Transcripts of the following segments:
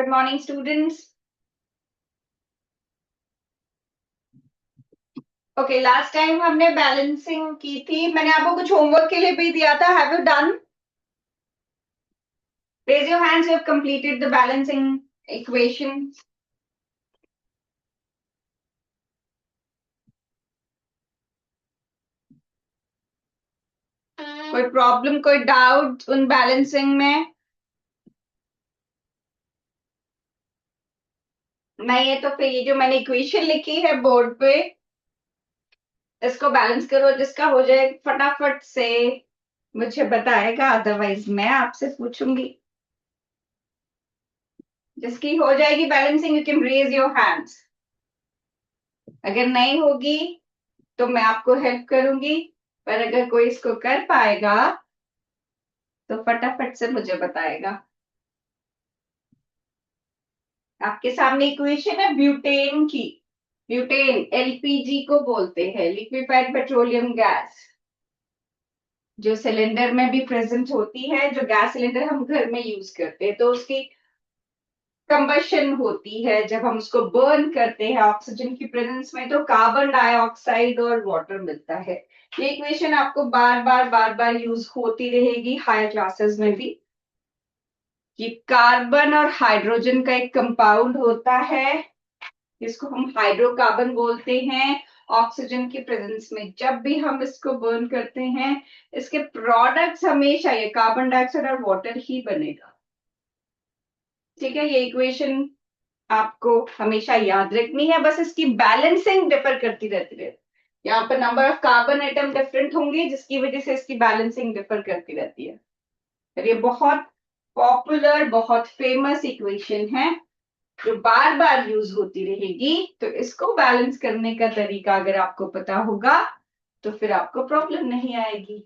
Good morning students. Okay, last time हमने balancing की थी। मैंने आपको कुछ होमवर्क के लिए भी दिया था। Have you done? Raise your hands, you have completed the balancing equation. कोई प्रॉब्लम, कोई डाउट उन बैलेंसिंग में? नहीं है तो फिर ये जो मैंने इक्वेशन लिखी है बोर्ड पे, इसको बैलेंस करो। जिसका हो जाए फटाफट से मुझे बताएगा, अदरवाइज मैं आपसे पूछूंगी। जिसकी हो जाएगी balancing, you can raise your hands. अगर नहीं होगी तो मैं आपको हेल्प करूंगी, पर अगर कोई इसको कर पाएगा तो फटाफट से मुझे बताएगा। आपके सामने इक्वेशन है ब्यूटेन की। ब्यूटेन एलपीजी को बोलते हैं, लिक्विफाइड पेट्रोलियम गैस, जो सिलेंडर में भी प्रेजेंट होती है। जो गैस सिलेंडर हम घर में यूज करते हैं, तो उसकी कंबशन होती है। जब हम उसको बर्न करते हैं ऑक्सीजन की प्रेजेंस में, तो कार्बन डाइऑक्साइड और वाटर मिलता है। ये इक्वेशन आपको बार बार यूज होती रहेगी हायर क्लासेस में भी। कि कार्बन और हाइड्रोजन का एक कंपाउंड होता है, जिसको हम हाइड्रोकार्बन बोलते हैं। ऑक्सीजन की प्रेजेंस में जब भी हम इसको बर्न करते हैं, इसके प्रोडक्ट्स हमेशा ये कार्बन डाइऑक्साइड और वाटर ही बनेगा। ठीक है, ये इक्वेशन आपको हमेशा याद रखनी है। बस इसकी बैलेंसिंग डिफर करती रहती है। यहाँ पर number of carbon atom different होंगे, जिसकी वजह से इसकी बैलेंसिंग डिफर करती रहती है। और ये बहुत पॉपुलर, बहुत फेमस इक्वेशन है, जो बार बार यूज होती रहेगी। तो इसको बैलेंस करने का तरीका अगर आपको पता होगा तो फिर आपको प्रॉब्लम नहीं आएगी।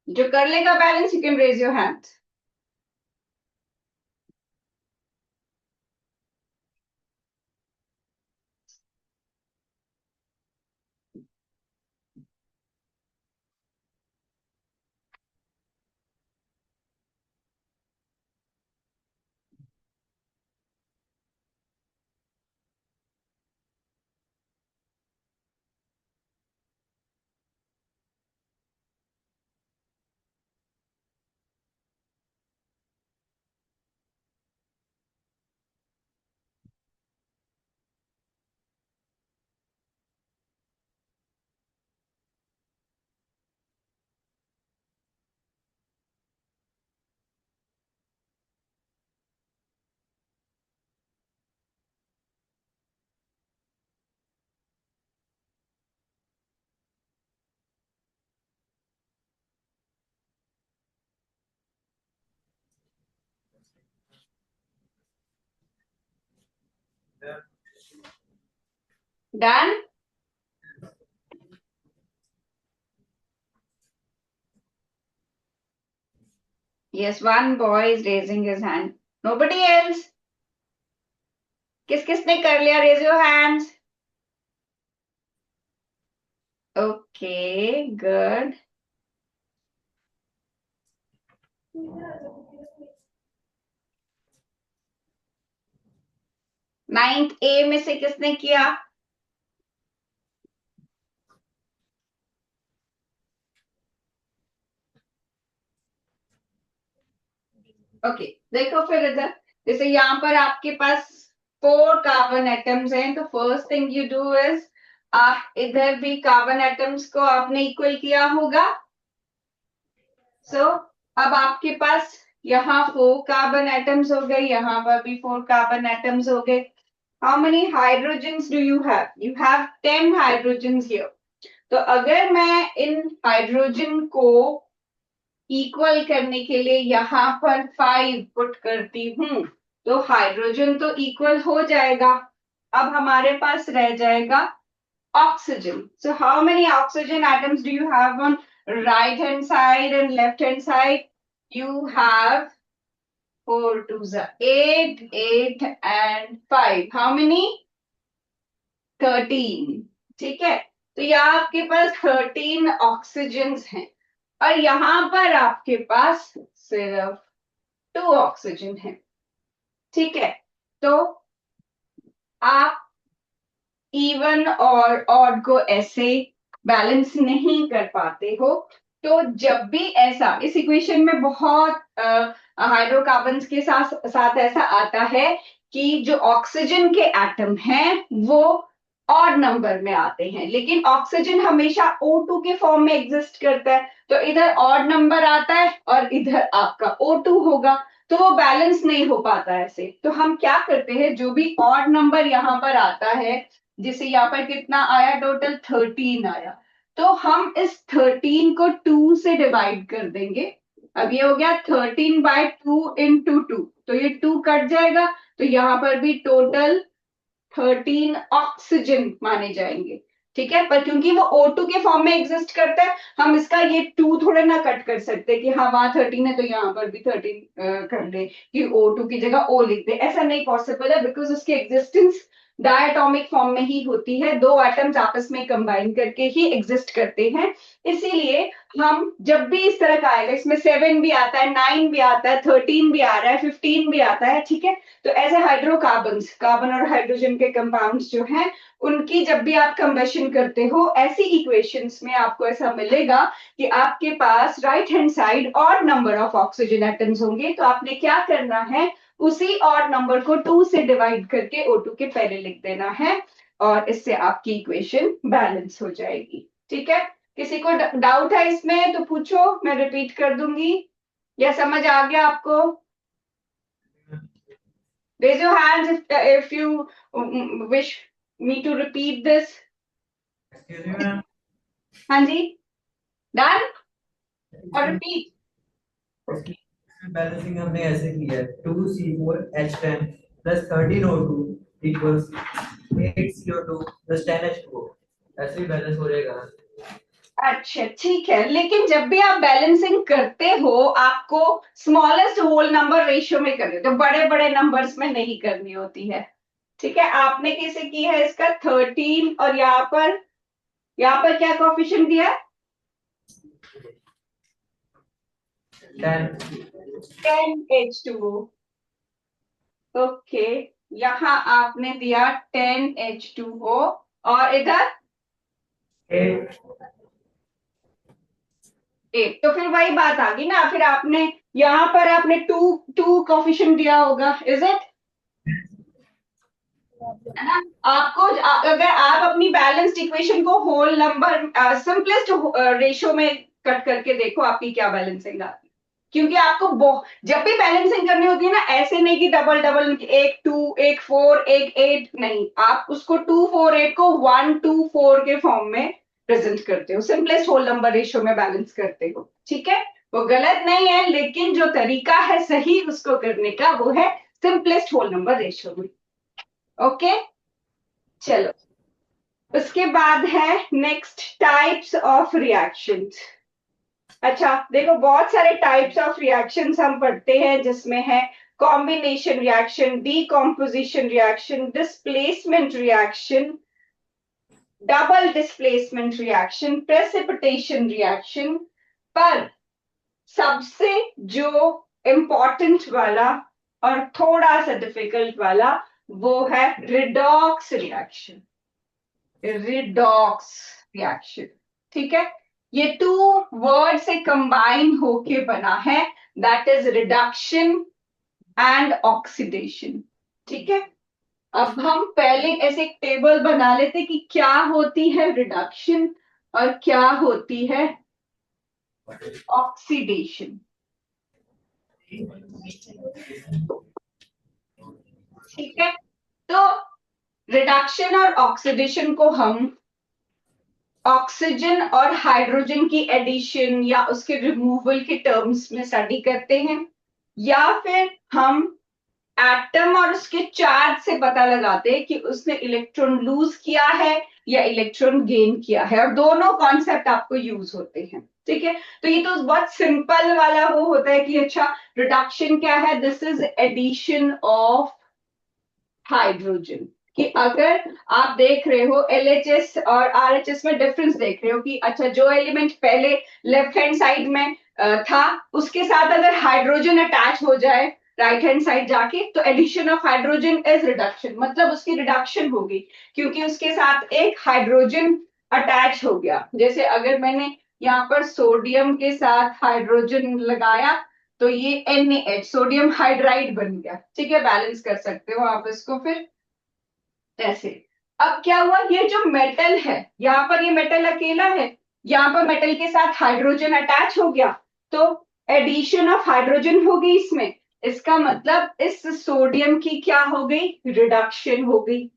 जो कर लेगा balance, you can raise your hand. Done? Yes, one boy is raising his hand, nobody else. किस किसने कर लिया? Raise your hands. Okay, good. 9th A में से किसने किया? ओके, देखो फिर इधर, जैसे यहाँ पर आपके पास 4 कार्बन एटम्स हैं, तो first thing you do is, आप इधर भी कार्बन एटम्स को आपने इक्वल किया होगा। सो अब आपके पास यहाँ 4 कार्बन एटम्स हो गए, यहाँ पर भी 4 कार्बन एटम्स हो गए। How many hydrogens do you have? You have 10 hydrogens here. तो अगर मैं इन हाइड्रोजन को इक्वल करने के लिए यहाँ पर 5 पुट करती हूँ, तो हाइड्रोजन तो इक्वल हो जाएगा। अब हमारे पास रह जाएगा oxygen. So how many oxygen atoms do you have on right hand side and left hand side? You have 4 2s are 8, 8 and 5. How many? 13. ठीक है, तो यहाँ आपके पास 13 ऑक्सीजन हैं और यहाँ पर आपके पास सिर्फ 2 ऑक्सीजन है। ठीक है, तो आप इवन और ऑड को ऐसे बैलेंस नहीं कर पाते हो। तो जब भी ऐसा इस इक्वेशन में बहुत हाइड्रोकार्बन्स के साथ साथ ऐसा आता है कि जो ऑक्सीजन के एटम हैं वो ऑड नंबर में आते हैं, लेकिन ऑक्सीजन हमेशा O2 के फॉर्म में एग्जिस्ट करता है, तो इधर ऑड नंबर आता है और इधर आपका O2 होगा, तो वो बैलेंस नहीं हो पाता ऐसे। तो हम क्या करते हैं, जो भी ऑड नंबर यहाँ पर आता है, जिसे यहाँ पर कितना आया, टोटल 13 आया, तो हम इस 13 को 2 से डिवाइड कर देंगे। अब ये हो गया 13/2 × 2, तो ये 2 कट जाएगा, तो यहाँ पर भी टोटल 13 ऑक्सीजन माने जाएंगे। ठीक है, पर क्योंकि वो O2 के फॉर्म में एग्जिस्ट करता है, हम इसका ये 2 थोड़े ना कट कर सकते कि हाँ वहां 13 है तो यहाँ पर भी 13 कर दे, कि O2 की जगह O लिख दे, ऐसा नहीं पॉसिबल है, बिकॉज उसकी एग्जिस्टेंस डायटोमिक फॉर्म में ही होती है, दो एटम्स आपस में कंबाइन करके ही एग्जिस्ट करते हैं। इसीलिए हम जब भी इस तरह का आएगा, इसमें 7 भी आता है, 9 भी आता है, 13 भी आ रहा है, 15 भी आता है, ठीक है, तो ऐसे हाइड्रोकार्बन्स, कार्बन और हाइड्रोजन के कंपाउंड्स जो हैं, उनकी जब भी आप कंबशन करते हो ऐसी इक्वेशंस में आपको ऐसा मिलेगा कि आपके पास राइट हैंड साइड और नंबर ऑफ ऑक्सीजन एटम्स होंगे, तो आपने क्या करना है, उसी और नंबर को 2 से डिवाइड करके O2 के पहले लिख देना है, और इससे आपकी इक्वेशन बैलेंस हो जाएगी। ठीक है, किसी को डाउट है इसमें तो पूछो, मैं रिपीट कर दूंगी, या समझ आ गया आपको? Raise your hands if you wish me to repeat this. Excuse me, ma'am. हाँ जी, डन और रिपीट। इसकी बैलेंसिंग हमने ऐसे किया है, 2C4H10 plus 13O2 equals 8CO2 plus 10H2O, ऐसे ही बैलेंस हो जाएगा। अच्छा ठीक है, लेकिन जब भी आप बैलेंसिंग करते हो आपको स्मॉलेस्ट होल नंबर रेशियो में करनी होती है, तो बड़े बड़े नंबर्स में नहीं करनी होती है। ठीक है, आपने कैसे की है इसका 13, और यहाँ पर क्या कोफिशिएंट दिया है, 10H2O। ओके, यहाँ आपने दिया 10H2O और इधर 8 8, तो फिर वही बात आ गई ना, फिर आपने यहाँ पर आपने टू कोफिशिएंट दिया होगा, इज इट, है ना? आपको अगर आप अपनी बैलेंस्ड इक्वेशन को होल नंबर सिंपलेस्ट रेशियो में कट करके देखो आपकी क्या बैलेंसिंग आती है, क्योंकि आपको जब भी बैलेंसिंग करनी होती है ना, ऐसे नहीं कि डबल डबल, एक 2 एक 4 एक 8, नहीं, आप उसको 2 4 8 को 1 2 4 के फॉर्म में प्रेजेंट करते हो, सिंपलेस्ट होल नंबर रेशियो में बैलेंस करते हो। ठीक है, वो गलत नहीं है, लेकिन जो तरीका है सही उसको करने का वो है सिंपलेस्ट होल नंबर रेशियो में। ओके, चलो, उसके बाद है नेक्स्ट टाइप्स ऑफ रिएक्शंस। अच्छा देखो, बहुत सारे टाइप्स ऑफ रिएक्शंस हम पढ़ते हैं, जिसमें है combination reaction, decomposition reaction, displacement reaction, double displacement reaction, precipitation reaction, पर सबसे जो इंपॉर्टेंट वाला और थोड़ा सा डिफिकल्ट वाला वो है रिडॉक्स रिएक्शन। रिडॉक्स रिएक्शन, ठीक है, ये 2 वर्ड से कंबाइन होके बना है, that is reduction and oxidation. ठीक है, अब हम पहले ऐसे एक टेबल बना लेते कि क्या होती है रिडक्शन और क्या होती है ऑक्सीडेशन। ठीक है, तो रिडक्शन और ऑक्सीडेशन को हम ऑक्सीजन और हाइड्रोजन की एडिशन या उसके रिमूवल के टर्म्स में स्टडी करते हैं, या फिर हम एटम और उसके चार्ज से पता लगाते हैं कि उसने इलेक्ट्रॉन लूज किया है या इलेक्ट्रॉन गेन किया है, और दोनों कॉन्सेप्ट आपको यूज होते हैं। ठीक है, तो ये तो बहुत सिंपल वाला वो होता है कि अच्छा रिडक्शन क्या है, this is addition of hydrogen, कि अगर आप देख रहे हो LHS और RHS में डिफरेंस देख रहे हो कि अच्छा जो एलिमेंट पहले लेफ्ट हैंड साइड में था उसके साथ अगर हाइड्रोजन अटैच हो जाए राइट हैंड साइड जाके तो addition of hydrogen is reduction, मतलब उसकी रिडक्शन होगी क्योंकि उसके साथ एक हाइड्रोजन अटैच हो गया। जैसे अगर मैंने यहाँ पर सोडियम के साथ हाइड्रोजन लगाया तो ये NaH सोडियम हाइड्राइड बन गया। ठीक है, बैलेंस कर सकते हो आप इसको फिर ऐसे। अब क्या हुआ, ये जो मेटल है यहाँ पर ये मेटल अकेला है, यहाँ पर मेटल के साथ हाइड्रोजन अटैच हो गया तो एडिशन ऑफ हाइड्रोजन हो गई इसमें। इसका मतलब इस सोडियम की क्या हो गई, रिडक्शन हो गई।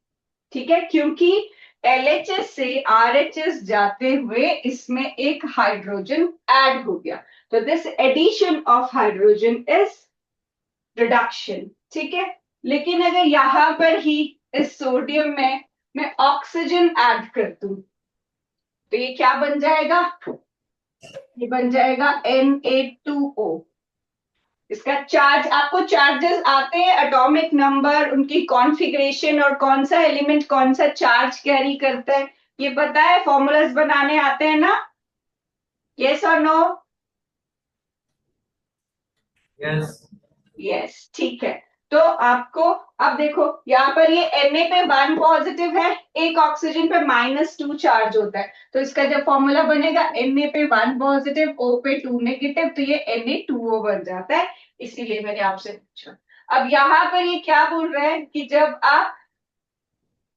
ठीक है, क्योंकि LHS से RHS जाते हुए इसमें एक हाइड्रोजन ऐड हो गया तो this addition of hydrogen is reduction. ठीक है, लेकिन अगर यहां पर ही इस सोडियम में मैं ऑक्सीजन ऐड कर दूं तो ये क्या बन जाएगा, ये बन जाएगा Na2O। इसका चार्ज, आपको चार्जेस आते हैं एटॉमिक नंबर, उनकी कॉन्फ़िगरेशन और कौन सा एलिमेंट कौन सा चार्ज कैरी करता है ये पता है, फॉर्मूलाज बनाने आते हैं ना, यस और नो? यस। यस, ठीक है। तो आपको अब देखो यहाँ पर ये Na पे 1 पॉजिटिव है, एक ऑक्सीजन पे -2 चार्ज होता है तो इसका जब फॉर्मूला बनेगा Na पे 1 पॉजिटिव O पे 2 नेगेटिव तो ये Na2O बन जाता है, इसीलिए मैंने आपसे पूछा। अब यहाँ पर ये क्या बोल रहा है कि जब आप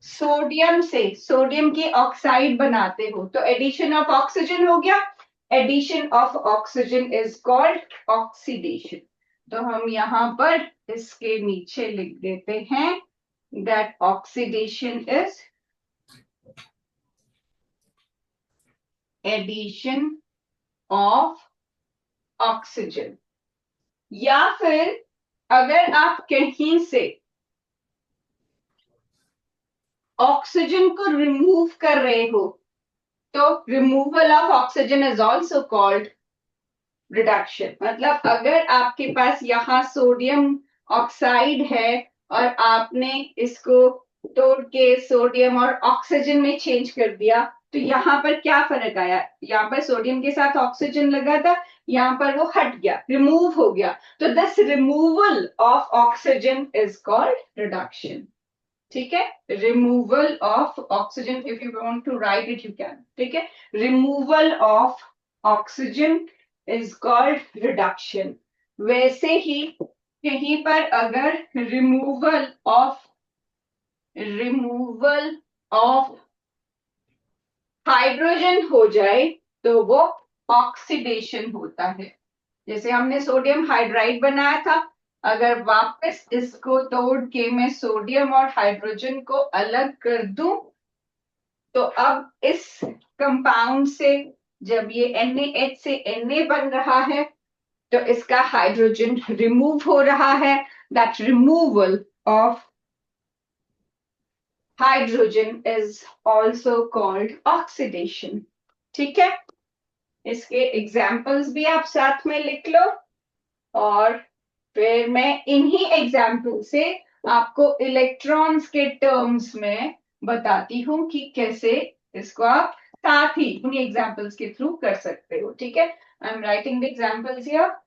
सोडियम से सोडियम की ऑक्साइड बनाते हो तो एडिशन ऑफ ऑक्सीजन हो गया, addition of oxygen is called oxidation. तो हम यहां पर इसके नीचे लिख देते हैं that oxidation is addition of oxygen. या फिर अगर आप कहीं से ऑक्सीजन को रिमूव कर रहे हो तो removal of oxygen is also called reduction. मतलब अगर आपके पास यहाँ सोडियम ऑक्साइड है और आपने इसको तोड़ के सोडियम और ऑक्सीजन में चेंज कर दिया तो यहाँ पर क्या फर्क आया, यहाँ पर सोडियम के साथ ऑक्सीजन लगा था, यहाँ पर वो हट गया, रिमूव हो गया, तो this removal of oxygen is called reduction. ठीक है, removal of oxygen, if you want to write it you can. ठीक है, removal of oxygen is called reduction. वैसे ही कहीं पर अगर रिमूवल ऑफ हाइड्रोजन हो जाए तो वो ऑक्सीडेशन होता है। जैसे हमने सोडियम हाइड्राइड बनाया था, अगर वापस इसको तोड़ के मैं सोडियम और हाइड्रोजन को अलग कर दूं तो अब इस कंपाउंड से जब ये NaH से Na बन रहा है तो इसका हाइड्रोजन रिमूव हो रहा है, that removal of hydrogen is also called oxidation. ठीक है, इसके एग्जाम्पल्स भी आप साथ में लिख लो और फिर मैं इन्हीं एग्जाम्पल से आपको इलेक्ट्रॉन्स के टर्म्स में बताती हूँ कि कैसे इसको आप साथ ही उन्हीं एग्जाम्पल्स के थ्रू कर सकते हो। ठीक है, I am writing the examples here.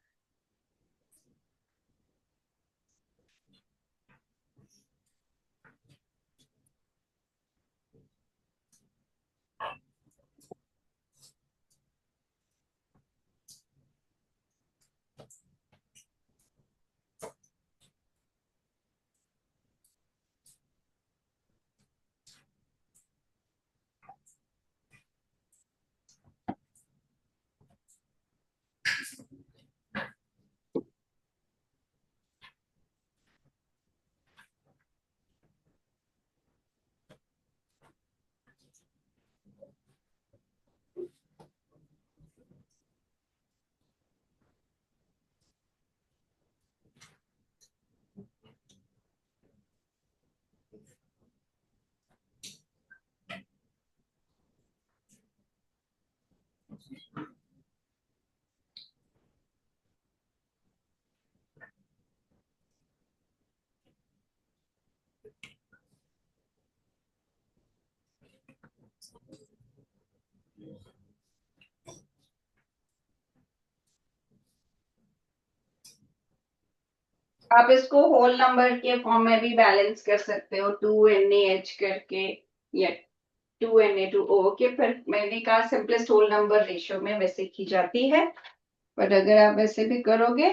आप इसको होल नंबर के फॉर्म में भी बैलेंस कर सकते हो, 2NaH करके या 2Na2O के। फिर मैंने कहा सिंपलेस्ट होल नंबर रेशियो में वैसे की जाती है, पर अगर आप वैसे भी करोगे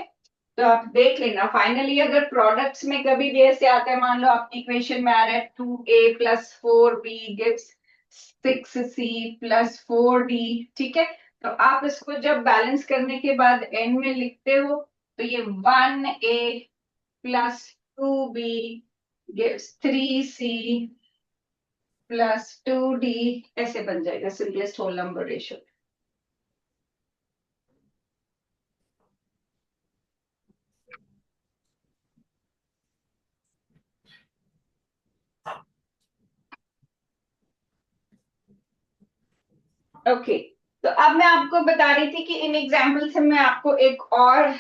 तो आप देख लेना फाइनली अगर प्रोडक्ट्स में कभी भी ऐसे आता है, मान लो आपकी इक्वेशन में आ रहा है 2A + 4B gives 6C + 4D, ठीक है। तो आप इसको जब बैलेंस करने के बाद एंड में लिखते हो तो ये 1A + 2B gives 3C + 2D ऐसे बन जाएगा simplest whole number ratio. Okay, तो अब मैं आपको बता रही थी कि इन एग्जाम्पल से मैं आपको एक और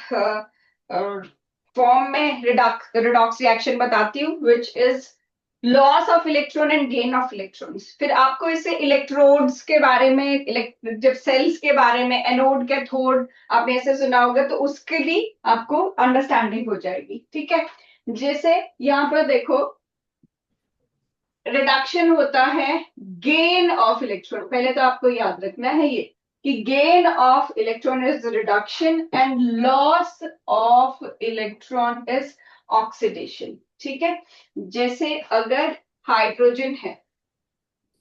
फॉर्म में रिडॉक्स रिएक्शन बताती हूँ, which is loss of electron and gain of electrons. फिर आपको इससे इलेक्ट्रोड्स के बारे में, जब सेल्स के बारे में, एनोड कैथोड आपने ऐसे सुना होगा, तो उसके भी आपको अंडरस्टैंडिंग हो जाएगी, ठीक है। जैसे यहाँ पर देखो, रिडक्शन होता है गेन ऑफ इलेक्ट्रॉन, पहले तो आपको याद रखना है ये कि gain of electron is reduction and loss of electron is oxidation, ठीक है। जैसे अगर हाइड्रोजन है,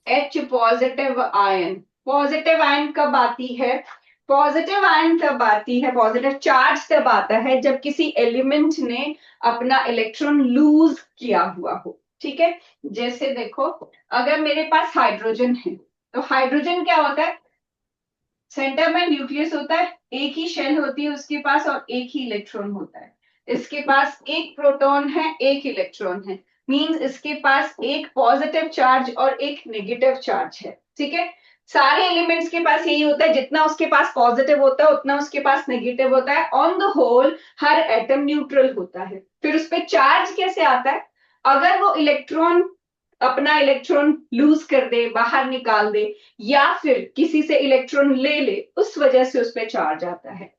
H positive ion, positive ion कब आती है? पॉजिटिव आयन तब आती है, पॉजिटिव चार्ज तब आता है जब किसी एलिमेंट ने अपना इलेक्ट्रॉन लूज किया हुआ हो, ठीक है। जैसे देखो, अगर मेरे पास हाइड्रोजन है तो हाइड्रोजन क्या होता है? सेंटर में न्यूक्लियस होता है, एक ही शेल होती है उसके पास और एक ही इलेक्ट्रॉन होता है। इसके पास एक प्रोटॉन है, एक इलेक्ट्रॉन है, मींस इसके पास एक पॉजिटिव चार्ज और एक नेगेटिव चार्ज है, ठीक है। सारे एलिमेंट्स के पास यही होता है, जितना उसके पास पॉजिटिव होता है उतना उसके पास नेगेटिव होता है। ऑन द होल हर एटम न्यूट्रल होता है। फिर उस पर चार्ज कैसे आता है? अगर वो इलेक्ट्रॉन अपना इलेक्ट्रॉन लूज कर दे, बाहर निकाल दे, या फिर किसी से इलेक्ट्रॉन ले ले, उस वजह से उस पर चार्ज आता है।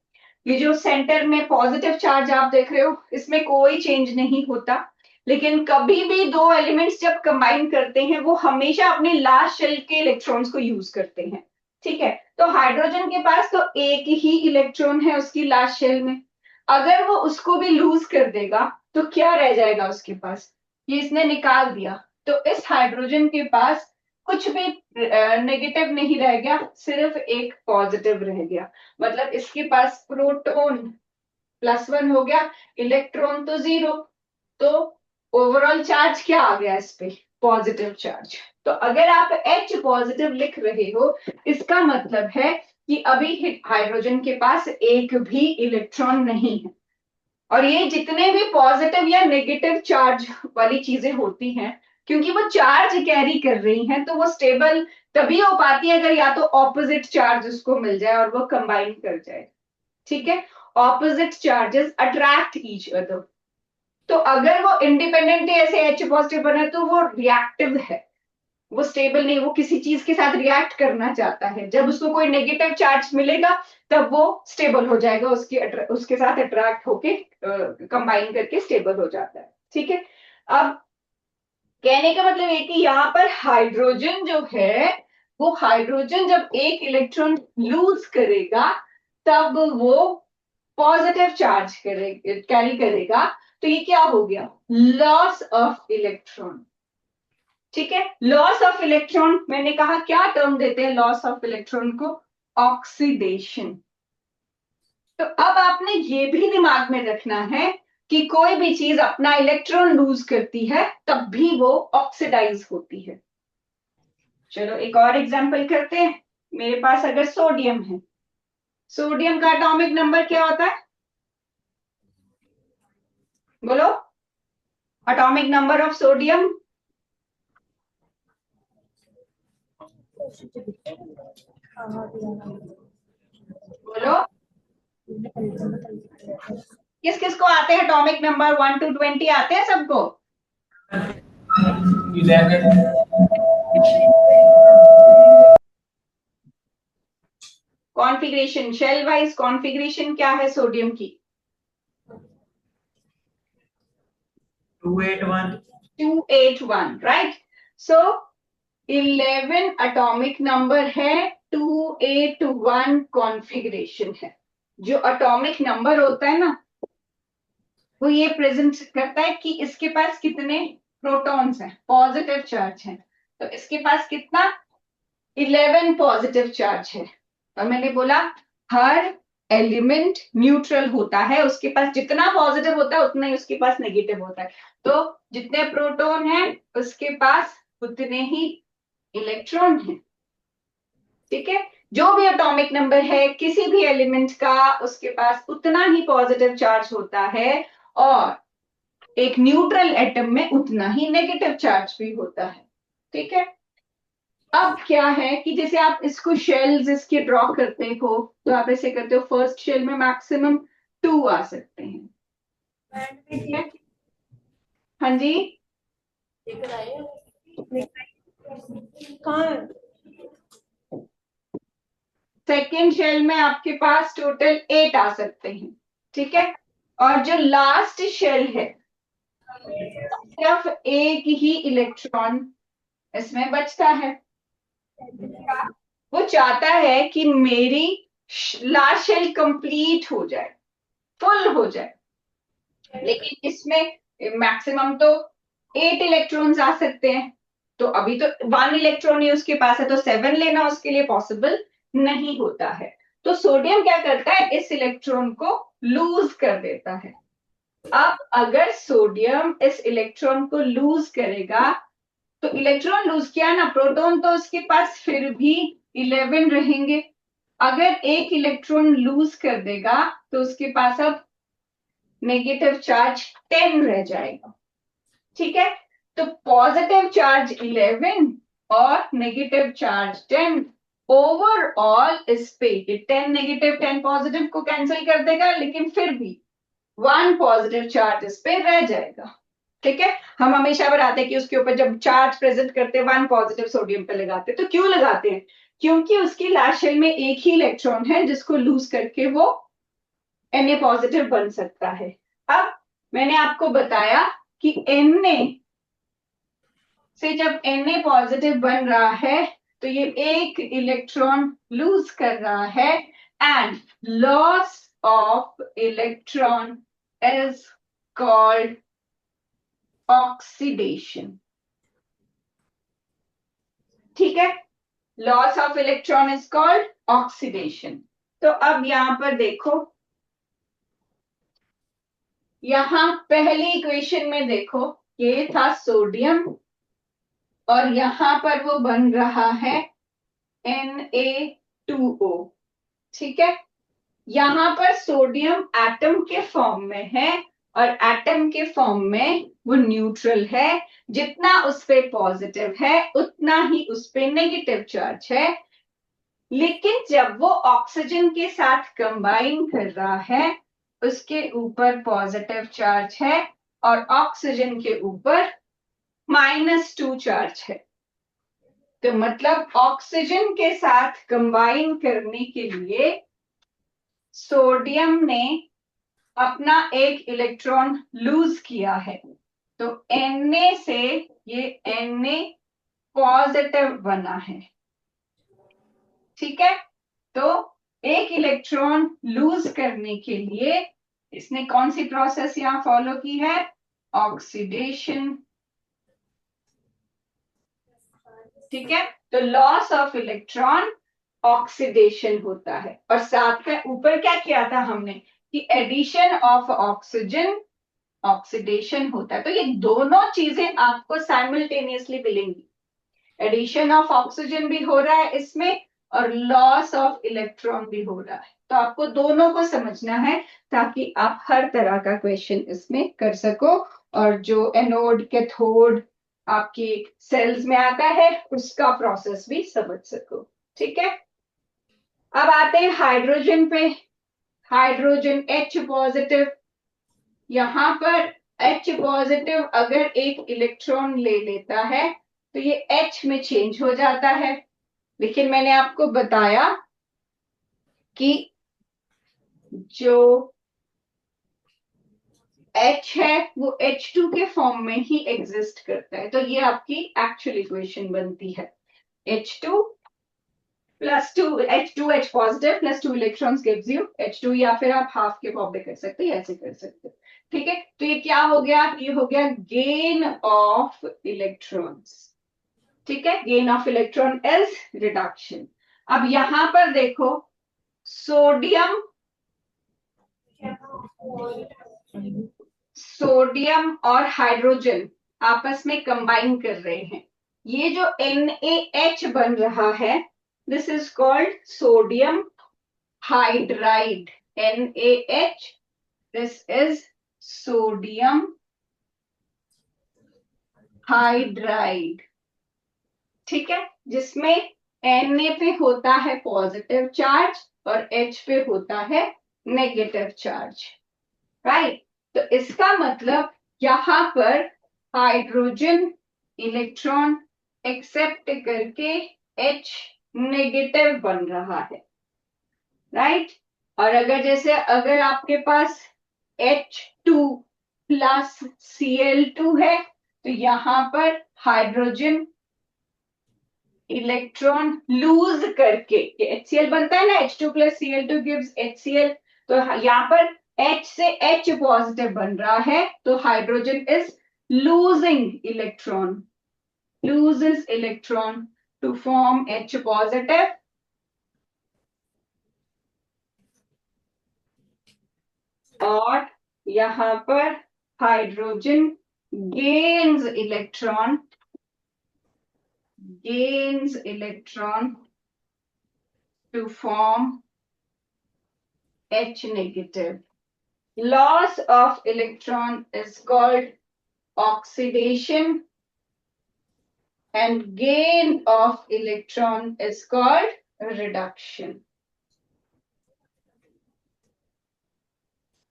ये जो सेंटर में पॉजिटिव चार्ज आप देख रहे हो, इसमें कोई चेंज नहीं होता, लेकिन कभी भी दो एलिमेंट्स जब कंबाइन करते हैं वो हमेशा अपने लास्ट शेल के इलेक्ट्रॉन्स को यूज करते हैं, ठीक है। तो हाइड्रोजन के पास तो एक ही इलेक्ट्रॉन है उसकी लास्ट शेल में, अगर वो उसको भी लूज कर देगा तो क्या रह जाएगा उसके पास? ये इसने निकाल दिया, तो इस हाइड्रोजन के पास कुछ भी नेगेटिव नहीं रह गया, सिर्फ एक पॉजिटिव रह गया। मतलब इसके पास प्रोटॉन +1 हो गया, इलेक्ट्रॉन तो 0, तो ओवरऑल चार्ज क्या आ गया इस पे? Positive charge. तो अगर आप H पॉजिटिव लिख रहे हो, इसका मतलब है कि अभी हाइड्रोजन के पास एक भी इलेक्ट्रॉन नहीं है। और ये जितने भी पॉजिटिव या नेगेटिव चार्ज वाली चीजें होती हैं, क्योंकि वो चार्ज कैरी कर रही हैं, तो वो स्टेबल तभी हो पाती है अगर या तो ऑपोजिट चार्ज उसको मिल जाए और वो कंबाइन कर जाए, ठीक है। Opposite charges attract each other. तो अगर वो इंडिपेंडेंटली ऐसे H पॉजिटिव बने तो वो रिएक्टिव है, वो स्टेबल नहीं, वो किसी चीज के साथ रिएक्ट करना चाहता है। जब उसको कोई नेगेटिव चार्ज मिलेगा तब वो स्टेबल हो जाएगा, उसके साथ अट्रैक्ट होके कंबाइन करके स्टेबल हो जाता है, ठीक है। अब कहने का मतलब ये कि यहाँ पर हाइड्रोजन जो है, वो हाइड्रोजन जब एक इलेक्ट्रॉन लूज करेगा तब वो पॉजिटिव चार्ज कैरी करेगा, तो ये क्या हो गया? लॉस ऑफ इलेक्ट्रॉन, ठीक है। लॉस ऑफ इलेक्ट्रॉन, मैंने कहा क्या टर्म देते हैं लॉस ऑफ इलेक्ट्रॉन को? ऑक्सीडेशन। तो अब आपने ये भी दिमाग में रखना है कि कोई भी चीज अपना इलेक्ट्रॉन लूज करती है तब भी वो ऑक्सीडाइज होती है। चलो एक और एग्जांपल करते हैं। मेरे पास अगर सोडियम है, सोडियम का एटॉमिक नंबर क्या होता है? बोलो, एटॉमिक नंबर ऑफ सोडियम। बोलो, किस किस को आते हैं एटॉमिक नंबर? 1 to 20 आते हैं सबको? 11 कॉन्फ़िगरेशन, शेल वाइज कॉन्फ़िगरेशन क्या है सोडियम की? 281 281, राइट? सो 11 एटॉमिक नंबर है, 281 कॉन्फ़िगरेशन है। जो एटॉमिक नंबर होता है ना, वो ये प्रेजेंट करता है कि इसके पास कितने प्रोटॉन्स हैं, पॉजिटिव चार्ज हैं। तो इसके पास कितना? 11 पॉजिटिव चार्ज है। और मैंने बोला हर एलिमेंट न्यूट्रल होता है, उसके पास जितना पॉजिटिव होता है उतना ही उसके पास नेगेटिव होता है। तो जितने प्रोटॉन हैं उसके पास उतने ही इलेक्ट्रॉन हैं। ठीक है, जो भी एटॉमिक नंबर है किसी भी एलिमेंट का, उसके पास उतना ही पॉजिटिव चार्ज होता है, और एक न्यूट्रल एटम में उतना ही नेगेटिव चार्ज भी होता है। ठीक है, अब क्या है कि जैसे आप इसको शेल्स इसके ड्रॉ करते हो, तो आप ऐसे करते हो, फर्स्ट शेल में मैक्सिमम 2 आ सकते हैं। ठीक है, हाँ जी, सेकेंड शेल में आपके पास टोटल 8 आ सकते हैं। ठीक है, और जो लास्ट शेल है सिर्फ एक ही इलेक्ट्रॉन इसमें बचता है। वो चाहता है कि मेरी लास्ट शेल कंप्लीट हो जाए, फुल हो जाए, लेकिन इसमें मैक्सिमम तो 8 इलेक्ट्रॉन्स आ सकते हैं। तो अभी तो 1 इलेक्ट्रॉन ही उसके पास है, तो 7 लेना उसके लिए पॉसिबल नहीं होता है। तो सोडियम क्या करता है, इस इलेक्ट्रॉन को लूज कर देता है। अब अगर सोडियम इस इलेक्ट्रॉन को लूज करेगा, तो इलेक्ट्रॉन लूज किया ना, प्रोटॉन तो उसके पास फिर भी 11 रहेंगे। अगर एक इलेक्ट्रॉन लूज कर देगा तो उसके पास अब नेगेटिव चार्ज 10 रह जाएगा। ठीक है, तो पॉजिटिव चार्ज 11 और नेगेटिव चार्ज 10, ओवरऑल इस पे ये 10 नेगेटिव 10 पॉजिटिव को कैंसिल कर देगा, लेकिन फिर भी 1 पॉजिटिव चार्ज इस पे रह जाएगा। ठीक है, हम हमेशा बताते हैं कि उसके ऊपर जब चार्ज प्रेजेंट करते हैं 1 पॉजिटिव सोडियम पे लगाते हैं। तो क्यों लगाते हैं? क्योंकि उसकी लास्ट शेल में एक ही इलेक्ट्रॉन है जिसको लूज करके वो Na पॉजिटिव बन सकता है। अब मैंने आपको बताया कि Na से जब Na पॉजिटिव बन रहा है तो ये एक इलेक्ट्रॉन लूज कर रहा है, and loss of electron is called oxidation. ठीक है, loss of electron is called oxidation. तो अब यहां पर देखो, यहां पहली इक्वेशन में देखो, ये था सोडियम और यहां पर वो बन रहा है Na2O। ठीक है, यहां पर सोडियम एटम के फॉर्म में है और एटम के फॉर्म में वो न्यूट्रल है। जितना उस पे पॉजिटिव है उतना ही उस पे नेगेटिव चार्ज है। लेकिन जब वो ऑक्सीजन के साथ कंबाइन कर रहा है, उसके ऊपर पॉजिटिव चार्ज है और ऑक्सीजन के ऊपर -2 चार्ज है। तो मतलब ऑक्सीजन के साथ कंबाइन करने के लिए सोडियम ने अपना एक इलेक्ट्रॉन लूज किया है। तो Na से ये Na पॉजिटिव बना है। ठीक है, तो एक इलेक्ट्रॉन लूज करने के लिए इसने कौन सी प्रोसेस यहां फॉलो की है? ऑक्सीडेशन। ठीक है, तो लॉस ऑफ इलेक्ट्रॉन ऑक्सीडेशन होता है। और साथ में ऊपर क्या किया था हमने कि एडिशन ऑफ ऑक्सीजन ऑक्सीडेशन होता है। तो ये दोनों चीजें आपको साइमल्टेनियसली मिलेंगी। एडिशन ऑफ ऑक्सीजन भी हो रहा है इसमें और लॉस ऑफ इलेक्ट्रॉन भी हो रहा है। तो आपको दोनों को समझना है ताकि आप हर तरह का क्वेश्चन इसमें कर सको, और जो एनोड कैथोड आपकी सेल्स में आता है उसका प्रोसेस भी समझ सको। ठीक है, अब आते हैं हाइड्रोजन पे। हाइड्रोजन H पॉजिटिव, यहां पर H पॉजिटिव अगर एक इलेक्ट्रॉन ले लेता है तो ये H में चेंज हो जाता है। लेकिन मैंने आपको बताया कि जो H है वो H2 के फॉर्म में ही एग्जिस्ट करता है, तो ये आपकी एक्चुअल इक्वेशन बनती है H2 plus 2 H2H positive plus 2 electrons gives you H2, या फिर आप हाफ के फॉर्म में कर सकते हैं, ऐसे कर सकते हैं। ठीक है, तो ये क्या हो गया, ये हो गया गेन ऑफ इलेक्ट्रॉन्स। ठीक है, gain of electron is reduction. अब यहां पर देखो सोडियम सोडियम और हाइड्रोजन आपस में कंबाइन कर रहे हैं, ये जो NaH बन रहा है this is called sodium hydride. NaH, this is sodium hydride. ठीक है, जिसमें Na पे होता है पॉजिटिव चार्ज और H पे होता है नेगेटिव चार्ज, राइट। तो इसका मतलब यहां पर हाइड्रोजन इलेक्ट्रॉन एक्सेप्ट करके H नेगेटिव बन रहा है, राइट। और अगर जैसे अगर आपके पास H2 प्लस Cl2 है तो यहां पर हाइड्रोजन इलेक्ट्रॉन लूज करके HCl बनता है ना, H2 plus Cl2 gives HCl, तो यहाँ पर H से H पॉजिटिव बन रहा है, तो hydrogen is losing electron, loses electron to form H positive, और यहाँ पर hydrogen gains electron, gains electron to form H negative. Loss of electron is called oxidation and gain of electron is called reduction.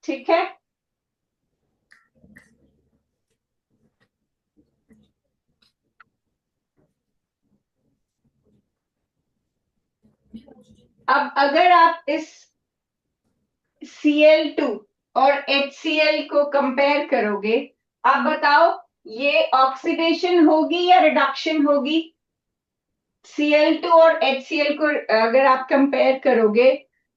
ठीक है, अब अगर आप इस Cl2 और HCl को कंपेयर करोगे, आप बताओ ये ऑक्सीडेशन होगी या रिडक्शन होगी? Cl2 और HCl को अगर आप कंपेयर करोगे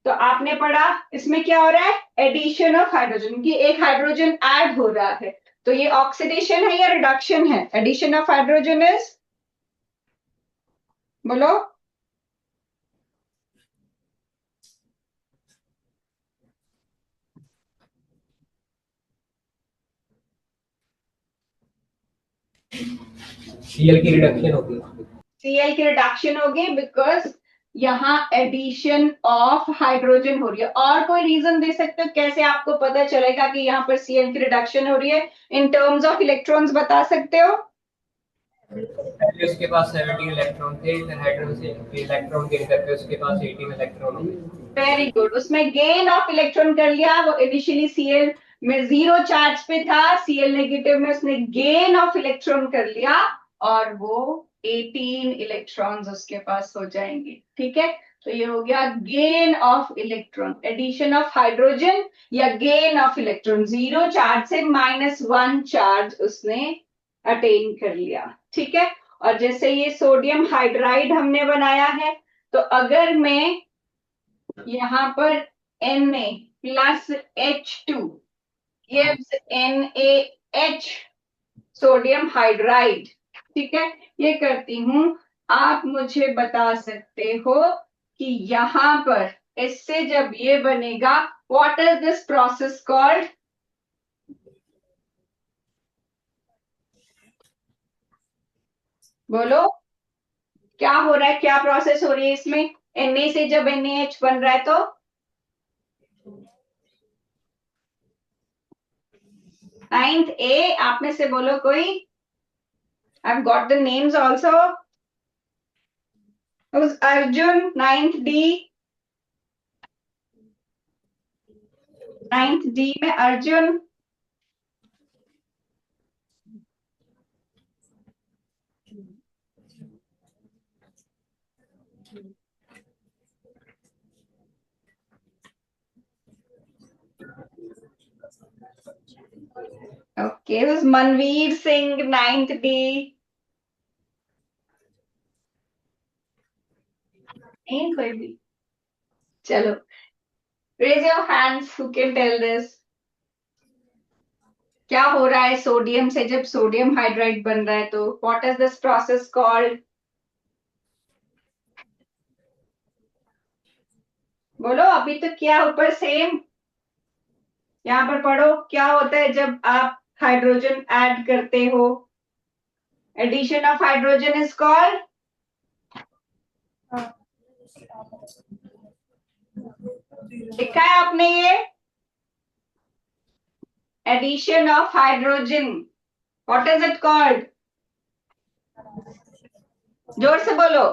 तो आपने पढ़ा इसमें क्या हो रहा है, एडिशन ऑफ हाइड्रोजन, की एक हाइड्रोजन ऐड हो रहा है, तो ये ऑक्सीडेशन है या रिडक्शन है? एडिशन ऑफ हाइड्रोजन इज, बोलो। Cl की रिडक्शन होगी, Cl की रिडक्शन होगी बिकॉज यहाँ एडिशन ऑफ हाइड्रोजन हो रही है। और कोई रीजन दे सकते हो कैसे आपको पता चलेगा कि यहाँ पर Cl की रिडक्शन हो रही है? इन टर्म्स ऑफ इलेक्ट्रॉन्स बता सकते हो? पहले उसके पास 17 इलेक्ट्रॉन थे, फिर हाइड्रोजन से इलेक्ट्रॉन गेन करके उसके पास 18 इलेक्ट्रॉन हो गए। वेरी गुड, उसमें गेन ऑफ इलेक्ट्रॉन कर लिया, वो इनिशियली Cl में जीरो चार्ज पे था, Cl नेगेटिव में उसने गेन ऑफ इलेक्ट्रॉन कर लिया और वो 18 इलेक्ट्रॉन्स उसके पास हो जाएंगे। ठीक है, तो ये हो गया gain of electron, addition of hydrogen या gain of electron, zero charge से -1 चार्ज उसने अटेन कर लिया। ठीक है, और जैसे ये सोडियम हाइड्राइड हमने बनाया है, तो अगर मैं यहाँ पर Na plus H2 gives NaH sodium hydride, ठीक है, ये करती हूं, आप मुझे बता सकते हो कि यहाँ पर इससे जब ये बनेगा, what is this process called? बोलो, क्या हो रहा है, क्या प्रोसेस हो रही है इसमें? Na से जब NaH बन रहा है तो 9th A, आप में से बोलो कोई। I've got the names also. Who's Arjun? 9th D. 9th D में Arjun. Okay, who's Manveer Singh, 9th D? नहीं कोई भी. चलो, raise your hands who can tell this. क्या हो रहा है सोडियम से जब सोडियम हाइड्राइड बन रहा है तो what is this process called? बोलो, अभी तो क्या ऊपर सेम. यहाँ पर पढ़ो, क्या होता है जब आप हाइड्रोजन ऐड करते हो? Addition of hydrogen is called. लिखा है आपने ये? Addition of hydrogen, what is it called? जोर से बोलो.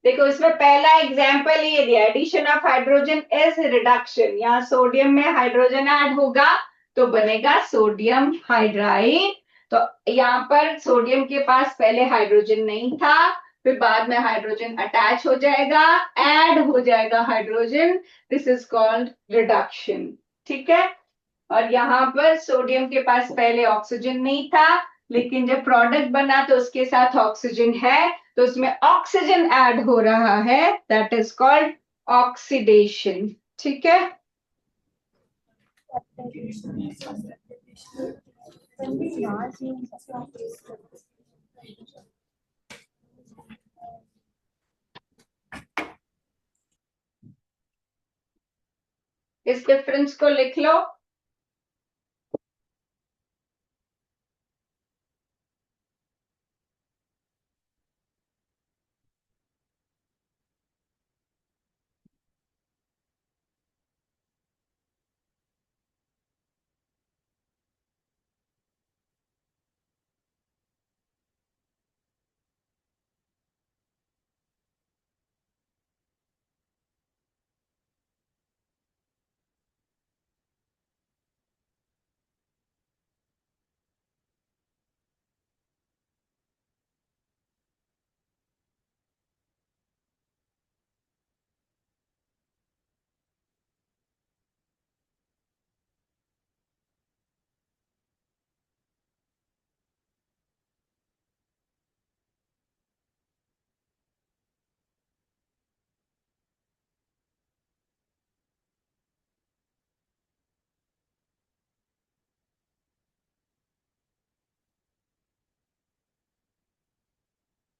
देखो, इसमें पहला एग्जाम्पल ये दिया, addition of hydrogen is reduction. यहाँ सोडियम में हाइड्रोजन ऐड होगा तो बनेगा सोडियम हाइड्राइड. तो यहाँ पर सोडियम के पास पहले हाइड्रोजन नहीं था, फिर बाद में हाइड्रोजन अटैच हो जाएगा, ऐड हो जाएगा hydrogen. This is called reduction. ठीक है. और यहाँ पर सोडियम के पास पहले ऑक्सीजन नहीं था, लेकिन जब प्रोडक्ट बना तो उसके साथ ऑक्सीजन है, तो उसमें ऑक्सीजन ऐड हो रहा है. That is called oxidation. ठीक है. इस डिफरेंस को लिख लो.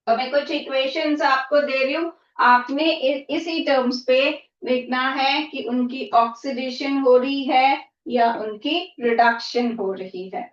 तो मैं कुछ इक्वेशंस आपको दे रही हूँ, आपने इसी टर्म्स पे देखना है कि उनकी ऑक्सीडेशन हो रही है या उनकी रिडक्शन हो रही है.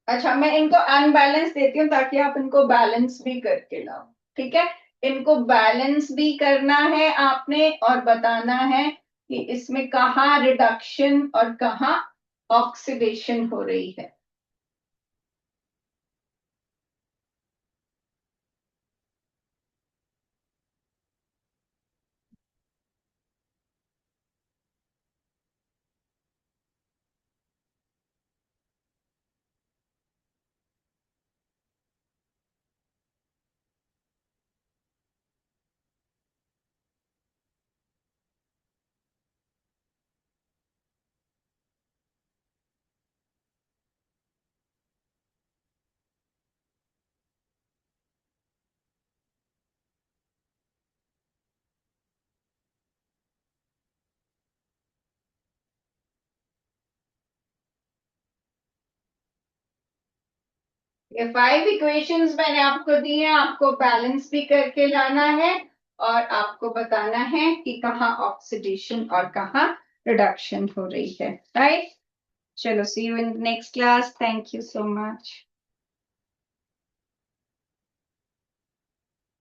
अच्छा, मैं इनको अनबैलेंस देती हूँ ताकि आप इनको बैलेंस भी करके लाओ. ठीक है. इनको बैलेंस भी करना है आपने और बताना है कि इसमें कहाँ रिडक्शन और कहाँ ऑक्सीडेशन हो रही है. ये 5 इक्वेशंस मैंने आपको दी है, आपको बैलेंस भी करके लाना है और आपको बताना है कि कहाँ ऑक्सीडेशन और कहाँ रिडक्शन हो रही है. राइट. चलो, see you in next class. Thank you so much.